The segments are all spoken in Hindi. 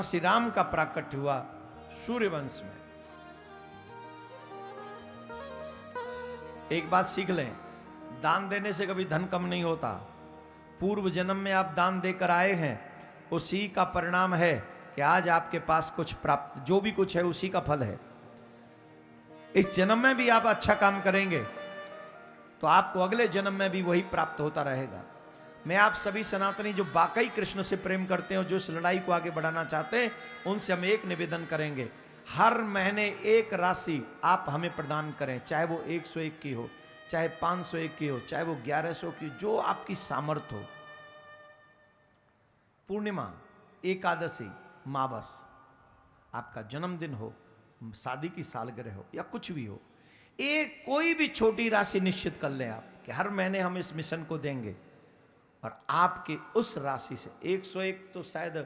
भगवान श्री राम का प्राकट्य हुआ सूर्यवंश में। एक बात सीख लें, दान देने से कभी धन कम नहीं होता। पूर्व जन्म में आप दान देकर आए हैं, उसी का परिणाम है कि आज आपके पास कुछ प्राप्त, जो भी कुछ है उसी का फल है। इस जन्म में भी आप अच्छा काम करेंगे तो आपको अगले जन्म में भी वही प्राप्त होता रहेगा। मैं आप सभी सनातनी जो वाकई कृष्ण से प्रेम करते हैं, जो इस लड़ाई को आगे बढ़ाना चाहते हैं, उनसे हम एक निवेदन करेंगे, हर महीने एक राशि आप हमें प्रदान करें, चाहे वो 101 की हो, चाहे 501 की हो, चाहे वो 1100 की, जो आपकी सामर्थ्य हो। पूर्णिमा, एकादशी, मावस, आपका जन्मदिन हो, शादी की सालगिरह हो या कुछ भी हो, एक कोई भी छोटी राशि निश्चित कर लें आप कि हर महीने हम इस मिशन को देंगे, और आपकी उस राशि से 101 तो शायद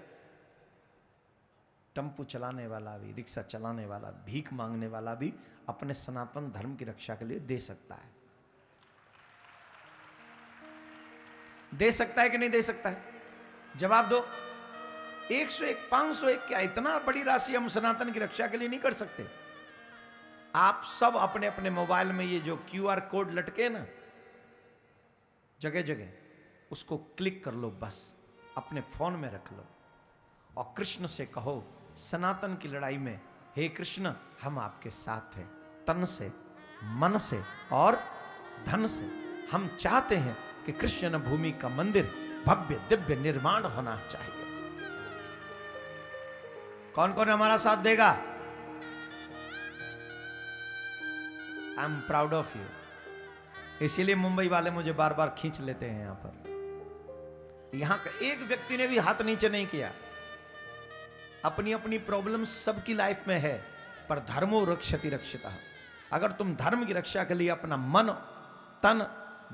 टेम्पू चलाने वाला भी, रिक्शा चलाने वाला, भीख मांगने वाला भी अपने सनातन धर्म की रक्षा के लिए दे सकता है। दे सकता है कि नहीं दे सकता है? जवाब दो। 101, 501 क्या इतना बड़ी राशि हम सनातन की रक्षा के लिए नहीं कर सकते? आप सब अपने अपने मोबाइल में ये जो QR कोड लटके ना जगह जगह, उसको क्लिक कर लो, बस अपने फोन में रख लो और कृष्ण से कहो, सनातन की लड़ाई में हे कृष्ण हम आपके साथ हैं, तन से, मन से और धन से। हम चाहते हैं कि कृष्ण भूमि का मंदिर भव्य दिव्य निर्माण होना चाहिए। कौन कौन हमारा साथ देगा? I am proud of you. इसीलिए मुंबई वाले मुझे बार बार खींच लेते हैं। यहां पर यहां का एक व्यक्ति ने भी हाथ नीचे नहीं किया। अपनी अपनी प्रॉब्लम सबकी लाइफ में है, पर धर्मो रक्षति रक्षिता। अगर तुम धर्म की रक्षा के लिए अपना मन, तन,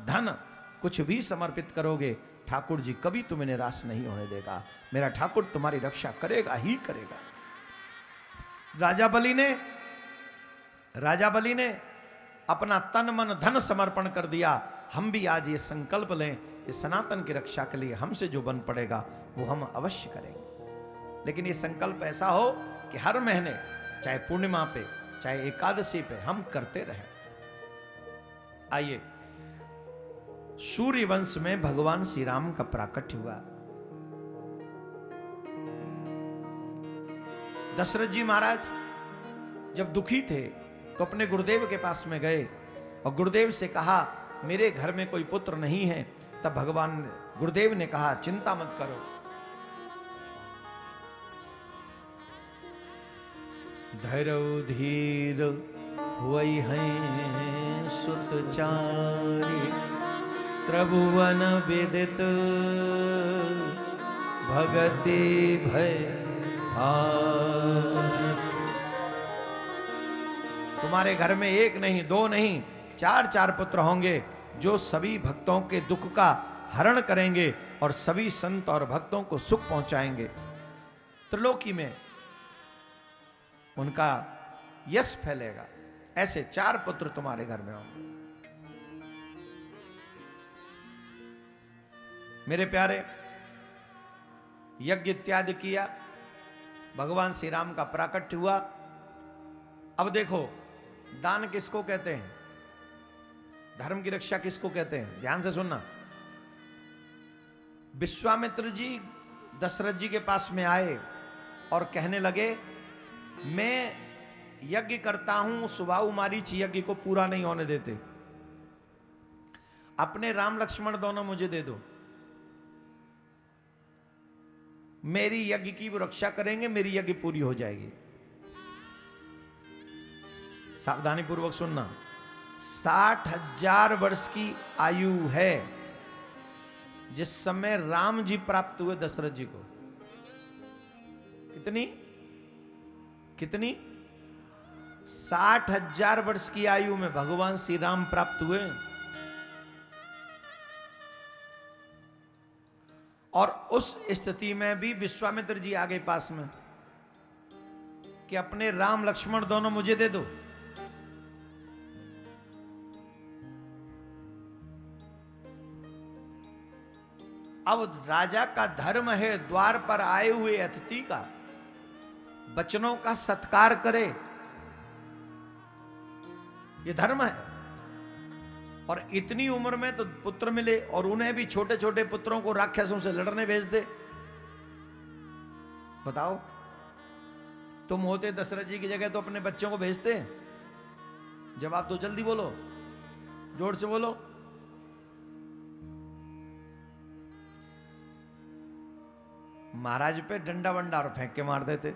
धन कुछ भी समर्पित करोगे, ठाकुर जी कभी तुम्हें निराश नहीं होने देगा। मेरा ठाकुर तुम्हारी रक्षा करेगा ही करेगा। राजा बलि ने अपना तन मन धन समर्पण कर दिया। हम भी आज ये संकल्प लें कि सनातन की रक्षा के लिए हमसे जो बन पड़ेगा वो हम अवश्य करेंगे। लेकिन ये संकल्प ऐसा हो कि हर महीने, चाहे पूर्णिमा पे, चाहे एकादशी पे, हम करते रहें। आइए, सूर्य वंश में भगवान श्री राम का प्राकट्य हुआ। दशरथ जी महाराज जब दुखी थे तो अपने गुरुदेव के पास में गए और गुरुदेव से कहा, मेरे घर में कोई पुत्र नहीं है। तब भगवान गुरुदेव ने कहा, चिंता मत करो, धैर्य धीर हुई हैं सुतचारी, त्रिभुवन विदित भगति भय भार। तुम्हारे घर में एक नहीं, दो नहीं, चार चार पुत्र होंगे जो सभी भक्तों के दुख का हरण करेंगे और सभी संत और भक्तों को सुख पहुंचाएंगे। त्रिलोकी में उनका यश फैलेगा। ऐसे 4 पुत्र तुम्हारे घर में होंगे। मेरे प्यारे, यज्ञ इत्यादि किया, भगवान श्री राम का प्राकट्य हुआ। अब देखो, दान किसको कहते हैं, धर्म की रक्षा किसको कहते हैं? ध्यान से सुनना। विश्वामित्र जी दशरथ जी के पास में आए और कहने लगे, मैं यज्ञ करता हूं, सुबाहु मारीच यज्ञ को पूरा नहीं होने देते, अपने राम लक्ष्मण दोनों मुझे दे दो, मेरी यज्ञ की वो रक्षा करेंगे, मेरी यज्ञ पूरी हो जाएगी। सावधानी पूर्वक सुनना। 60,000 वर्ष की आयु है जिस समय राम जी प्राप्त हुए दशरथ जी को। कितनी कितनी 60,000 वर्ष की आयु में भगवान श्री राम प्राप्त हुए। और उस स्थिति में भी विश्वामित्र जी आ गए पास में कि अपने राम लक्ष्मण दोनों मुझे दे दो। अब राजा का धर्म है द्वार पर आए हुए अतिथि का बचनों का सत्कार करे, ये धर्म है। और इतनी उम्र में तो पुत्र मिले और उन्हें भी छोटे छोटे पुत्रों को राक्षसों से लड़ने भेज दे। बताओ, तुम होते दशरथ जी की जगह तो अपने बच्चों को भेजते? जवाब तो जल्दी बोलो, जोर से बोलो। महाराज पे डंडा वंडा और फेंक के मार देते।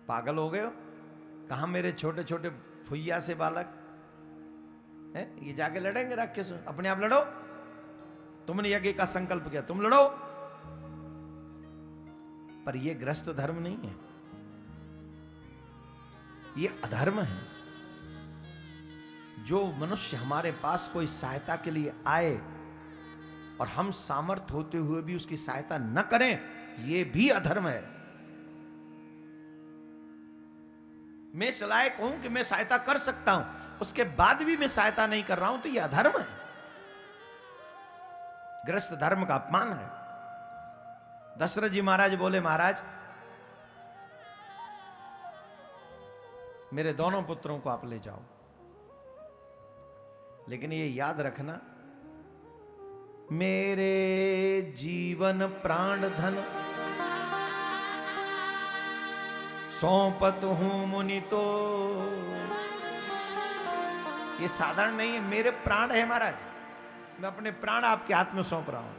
पागल हो गए हो? कहां मेरे छोटे छोटे फुइया से बालक है, ये जाके लड़ेंगे राक्षस? अपने आप लड़ो। तुमने यज्ञ का संकल्प किया, तुम लड़ो। पर यह ग्रस्त धर्म नहीं है, यह अधर्म है। जो मनुष्य हमारे पास कोई सहायता के लिए आए और हम सामर्थ्य होते हुए भी उसकी सहायता न करें, यह भी अधर्म है। मैं इस लायक हूं कि मैं सहायता कर सकता हूं, उसके बाद भी मैं सहायता नहीं कर रहा हूं, तो यह अधर्म है, ग्रस्त धर्म का अपमान है। दशरथ जी महाराज बोले, महाराज मेरे दोनों पुत्रों को आप ले जाओ, लेकिन ये याद रखना, मेरे जीवन प्राण धन सौंपत हूं मुनि तो। ये साधारण नहीं है, मेरे प्राण है महाराज, मैं अपने प्राण आपके हाथ में सौंप रहा हूं।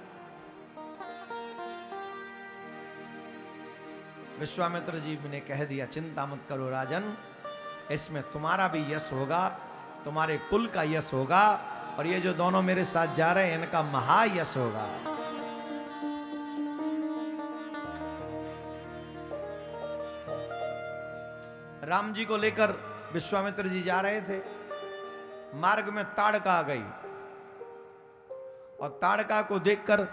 विश्वामित्र जी ने कह दिया, चिंता मत करो राजन, इसमें तुम्हारा भी यश होगा, तुम्हारे कुल का यश होगा, और ये जो दोनों मेरे साथ जा रहे हैं इनका महायश होगा। राम जी को लेकर विश्वामित्र जी जा रहे थे, मार्ग में ताड़का आ गई, और ताड़का को देखकर,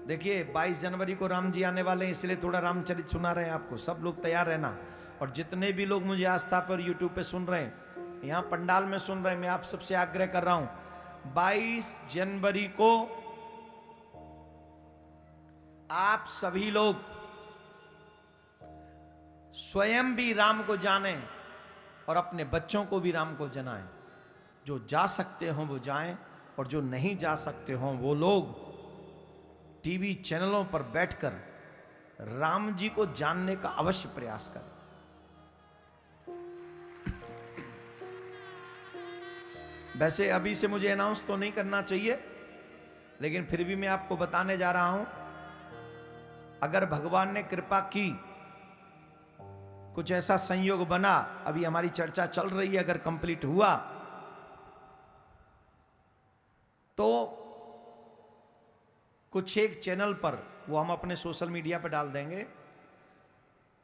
देखिए 22 जनवरी को राम जी आने वाले हैं, इसलिए थोड़ा रामचरित सुना रहे हैं आपको, सब लोग तैयार रहना। और जितने भी लोग मुझे आस्था पर यूट्यूब पे सुन रहे हैं, यहां पंडाल में सुन रहे हैं, मैं आप सबसे आग्रह कर रहा हूं, 22 जनवरी को आप सभी लोग स्वयं भी राम को जानें और अपने बच्चों को भी राम को जनाएं। जो जा सकते हो वो जाएं, और जो नहीं जा सकते हो वो लोग टीवी चैनलों पर बैठकर राम जी को जानने का अवश्य प्रयास करें। वैसे अभी से मुझे अनाउंस तो नहीं करना चाहिए, लेकिन फिर भी मैं आपको बताने जा रहा हूं, अगर भगवान ने कृपा की, कुछ ऐसा संयोग बना, अभी हमारी चर्चा चल रही है, अगर कंप्लीट हुआ तो कुछ एक चैनल पर, वो हम अपने सोशल मीडिया पर डाल देंगे,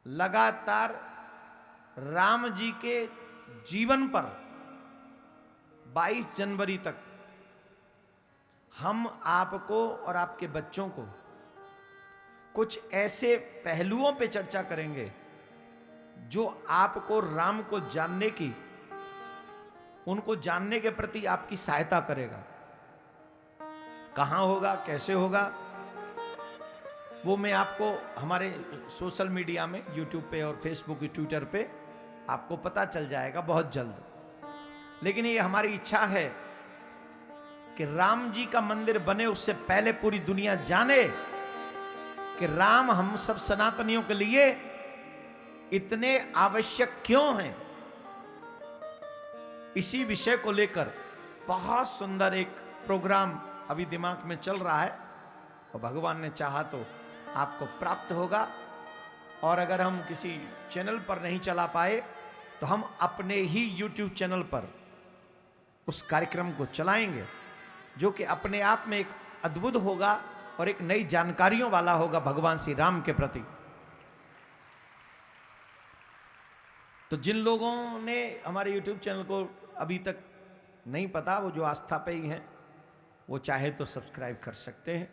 लगातार राम जी के जीवन पर 22 जनवरी तक हम आपको और आपके बच्चों को कुछ ऐसे पहलुओं पे चर्चा करेंगे जो आपको राम को जानने की, उनको जानने के प्रति आपकी सहायता करेगा। कहां होगा, कैसे होगा, वो मैं आपको हमारे सोशल मीडिया में, यूट्यूब पे और फेसबुक, ट्विटर पे आपको पता चल जाएगा बहुत जल्द। लेकिन ये हमारी इच्छा है कि राम जी का मंदिर बने उससे पहले पूरी दुनिया जाने कि राम हम सब सनातनियों के लिए इतने आवश्यक क्यों हैं। इसी विषय को लेकर बहुत सुंदर एक प्रोग्राम अभी दिमाग में चल रहा है, और भगवान ने चाहा तो आपको प्राप्त होगा। और अगर हम किसी चैनल पर नहीं चला पाए तो हम अपने ही YouTube चैनल पर उस कार्यक्रम को चलाएंगे, जो कि अपने आप में एक अद्भुत होगा और एक नई जानकारियों वाला होगा भगवान श्री राम के प्रति। तो जिन लोगों ने हमारे YouTube चैनल को अभी तक नहीं पता, वो जो आस्था पे ही हैं, वो चाहे तो सब्सक्राइब कर सकते हैं,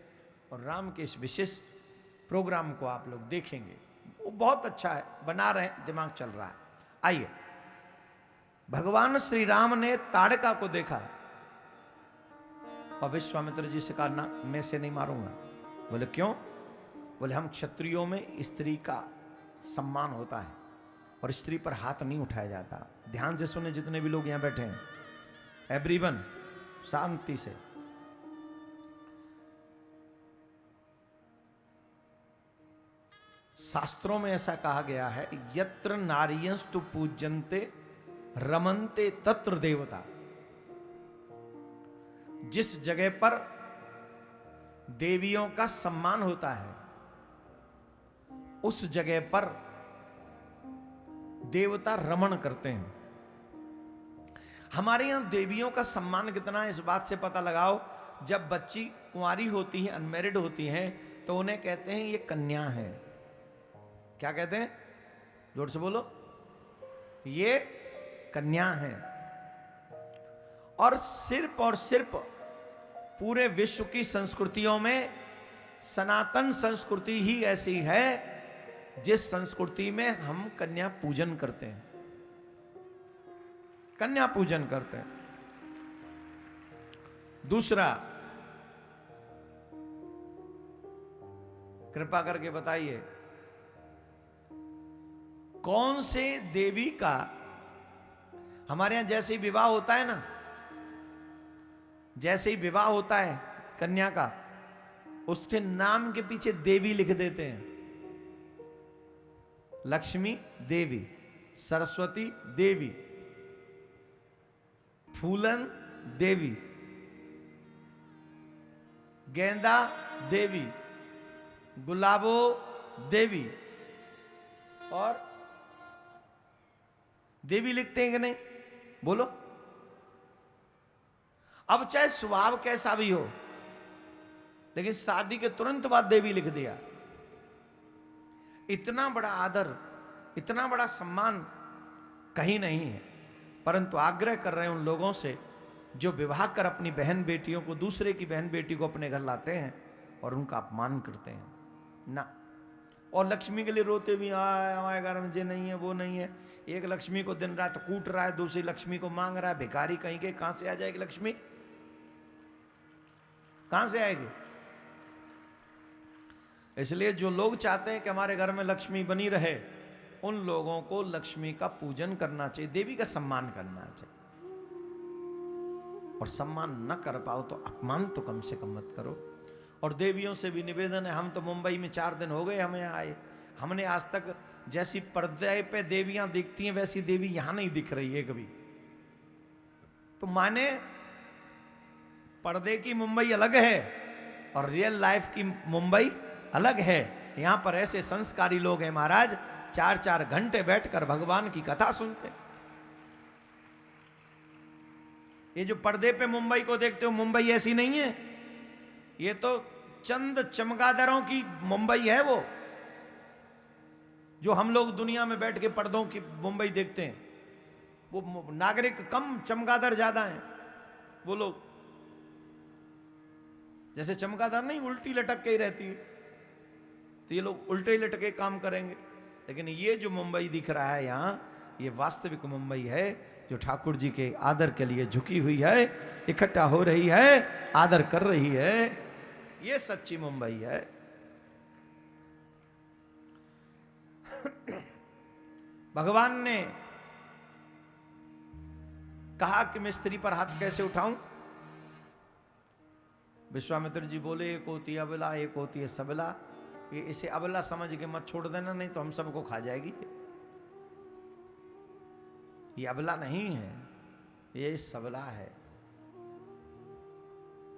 और राम के इस विशेष प्रोग्राम को आप लोग देखेंगे। वो बहुत अच्छा है, बना रहे हैं, दिमाग चल रहा है। आइए, भगवान श्री राम ने ताड़का को देखा और विश्वामित्र जी से कहा, ना मैं से नहीं मारूंगा। बोले क्यों? बोले हम क्षत्रियों में स्त्री का सम्मान होता है और स्त्री पर हाथ नहीं उठाया जाता। ध्यान से सुने जितने भी लोग यहां बैठे हैं, एवरीवन शांति से। शास्त्रों में ऐसा कहा गया है, यत्र नारियस्तु पूज्यन्ते रमन्ते तत्र देवता। जिस जगह पर देवियों का सम्मान होता है उस जगह पर देवता रमण करते हैं। हमारे यहां देवियों का सम्मान कितना है इस बात से पता लगाओ, जब बच्ची कुंवारी होती है, अनमैरिड होती हैं, तो उन्हें कहते हैं ये कन्या है। क्या कहते हैं? जोर से बोलो, ये कन्या है। और सिर्फ पूरे विश्व की संस्कृतियों में सनातन संस्कृति ही ऐसी है जिस संस्कृति में हम कन्या पूजन करते हैं, कन्या पूजन करते हैं। दूसरा, कृपा करके बताइए कौन से देवी का, हमारे यहां जैसे ही विवाह होता है ना, जैसे ही विवाह होता है कन्या का, उसके नाम के पीछे देवी लिख देते हैं। लक्ष्मी देवी, सरस्वती देवी, फूलन देवी, गेंदा देवी, गुलाबो देवी, और देवी लिखते हैं कि नहीं? बोलो। अब चाहे स्वभाव कैसा भी हो, लेकिन शादी के तुरंत बाद देवी लिख दिया। इतना बड़ा आदर, इतना बड़ा सम्मान कहीं नहीं है। परंतु आग्रह कर रहे हैं उन लोगों से जो विवाह कर अपनी बहन बेटियों को, दूसरे की बहन बेटी को अपने घर लाते हैं और उनका अपमान करते हैं ना। और लक्ष्मी के लिए रोते भी, हमारे घर में ये नहीं है, वो नहीं है। एक लक्ष्मी को दिन रात कूट रहा है, दूसरी लक्ष्मी को मांग रहा है। भिखारी कहीं के, कहां से आ जाएगी लक्ष्मी? कहां से आएगी? इसलिए जो लोग चाहते हैं कि हमारे घर में लक्ष्मी बनी रहे, उन लोगों को लक्ष्मी का पूजन करना चाहिए, देवी का सम्मान करना चाहिए। और सम्मान न कर पाओ तो अपमान तो कम से कम मत करो। और देवियों से भी निवेदन है, हम तो मुंबई में 4 दिन हो गए हमें आए, हमने आज तक जैसी पर्दे पे देवियां दिखती हैं वैसी देवी यहां नहीं दिख रही है कभी। तो माने पर्दे की मुंबई अलग है और रियल लाइफ की मुंबई अलग है। यहां पर ऐसे संस्कारी लोग हैं महाराज, 4-4 घंटे बैठकर भगवान की कथा सुनते। ये जो पर्दे पे मुंबई को देखते हो, मुंबई ऐसी नहीं है। ये तो चंद चमगादड़ों की मुंबई है, वो जो हम लोग दुनिया में बैठ के पर्दों की मुंबई देखते हैं। वो नागरिक कम, चमगादड़ ज्यादा हैं वो लोग। जैसे चमगादड़ नहीं उल्टी लटक के ही रहती है, तो ये लोग उल्टे ही लटके काम करेंगे। लेकिन ये जो मुंबई दिख रहा है यहां, ये वास्तविक मुंबई है जो ठाकुर जी के आदर के लिए झुकी हुई है, इकट्ठा हो रही है, आदर कर रही है। ये सच्ची मुंबई है। भगवान ने कहा कि मैं स्त्री पर हाथ कैसे उठाऊं? विश्वामित्र जी बोले, एक होती है अबला, एक होती है सबला। ये इसे अबला समझ के मत छोड़ देना, नहीं तो हम सबको खा जाएगी। ये अबला नहीं है, ये सबला है।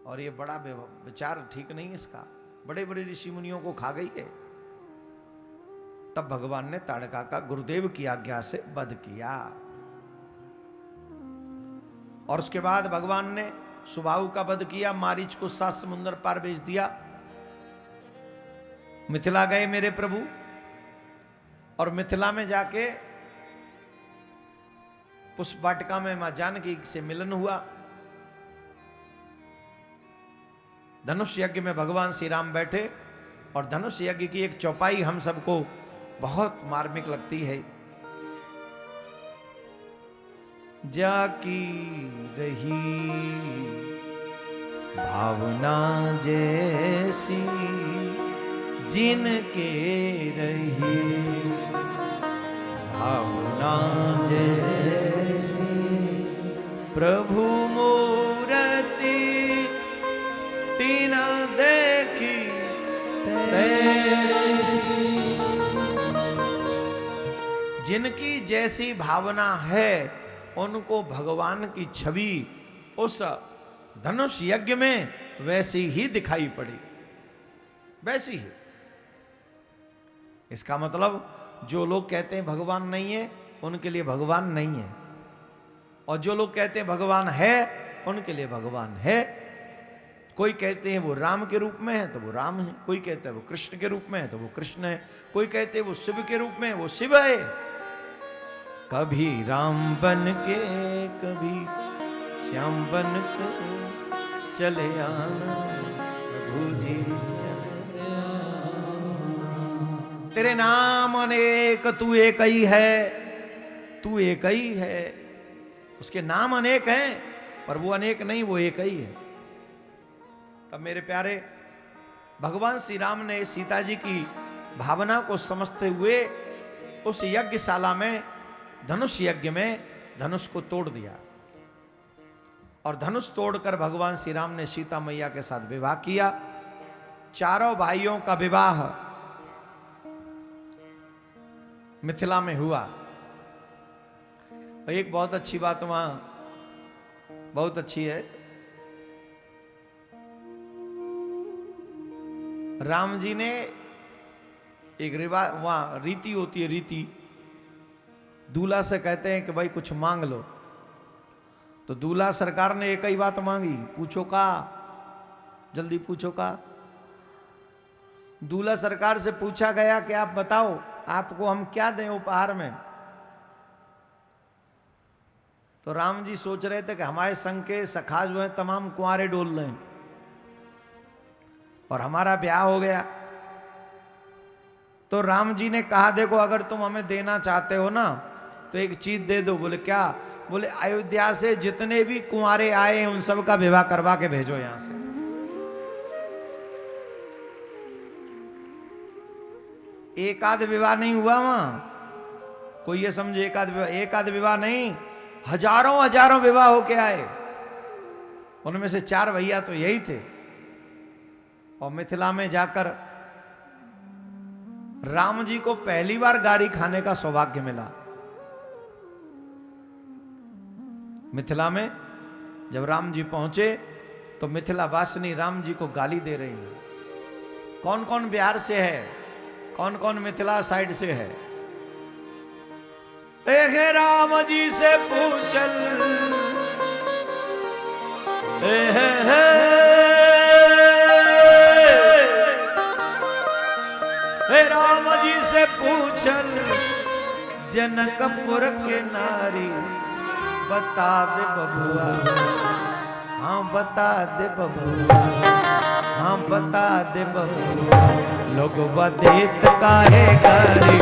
और ये बड़ा विचार ठीक नहीं इसका, बड़े बड़े ऋषि मुनियों को खा गई है। तब भगवान ने ताड़का का गुरुदेव की आज्ञा से वध किया। और उसके बाद भगवान ने सुबाहु का वध किया, मारीच को 7 समुद्र पार भेज दिया। मिथिला गए मेरे प्रभु, और मिथिला में जाके पुष्प वाटिका में मां जानकी से मिलन हुआ। धनुष यज्ञ में भगवान श्री राम बैठे, और धनुष यज्ञ की एक चौपाई हम सबको बहुत मार्मिक लगती है। जाकी रही भावना जैसी जिनके रही जिनकी जैसी भावना है उनको भगवान की छवि उस धनुष यज्ञ में वैसी ही दिखाई पड़ी, वैसी ही। इसका मतलब जो लोग कहते हैं भगवान नहीं है उनके लिए भगवान नहीं है, और जो लोग कहते हैं भगवान है उनके लिए भगवान है। कोई कहते हैं वो राम के रूप में है तो वो राम है, कोई कहता है वो कृष्ण के रूप में है तो वो कृष्ण है, कोई कहते हैं वो शिव के रूप में है वो शिव है। कभी राम बन के कभी श्याम बन के चले आना प्रभु जी चले आना। तेरे नाम अनेक तू एक ही है, तू एक ही है। उसके नाम अनेक हैं पर वो अनेक नहीं, वो एक ही है। तब मेरे प्यारे भगवान श्री राम ने सीता जी की भावना को समझते हुए उस यज्ञशाला में, धनुष यज्ञ में धनुष को तोड़ दिया, और धनुष तोड़कर भगवान श्री राम ने सीता मैया के साथ विवाह किया। चारों भाइयों का विवाह मिथिला में हुआ। एक बहुत अच्छी बात वहां बहुत अच्छी है, राम जी ने एक रिवाज, वहां रीति होती है, रीति दूल्हा से कहते हैं कि भाई कुछ मांग लो, तो दूल्हा सरकार ने एक ही बात मांगी, पूछो का, जल्दी पूछो का। दूल्हा सरकार से पूछा गया कि आप बताओ आपको हम क्या दें उपहार में। तो राम जी सोच रहे थे कि हमारे संग के सखा जो है तमाम कुंवारे डोल रहे हैं और हमारा ब्याह हो गया। तो राम जी ने कहा देखो अगर तुम हमें देना चाहते हो ना तो एक चीज दे दो। बोले क्या? बोले अयोध्या से जितने भी कुंवारे आए हैं उन सब का विवाह करवा के भेजो यहां से। एक आध विवाह नहीं हुआ वहां, कोई ये समझे एक आध विवाह नहीं, हजारों हजारों विवाह होके आए। उनमें से 4 भैया तो यही थे। और मिथिला में जाकर राम जी को पहली बार गारी खाने का सौभाग्य मिला। मिथिला में जब राम जी पहुंचे तो मिथिला वासिनी राम जी को गाली दे रही है। कौन कौन बिहार से है, कौन कौन मिथिला साइड से है? राम जी से पूछल राम जी से पूछल जनकपुर के नारी, बता दे बबुआ, हाँ बता दे बबुआ, हाँ बता दे बबुआ, लोग बदेत काहे गारी।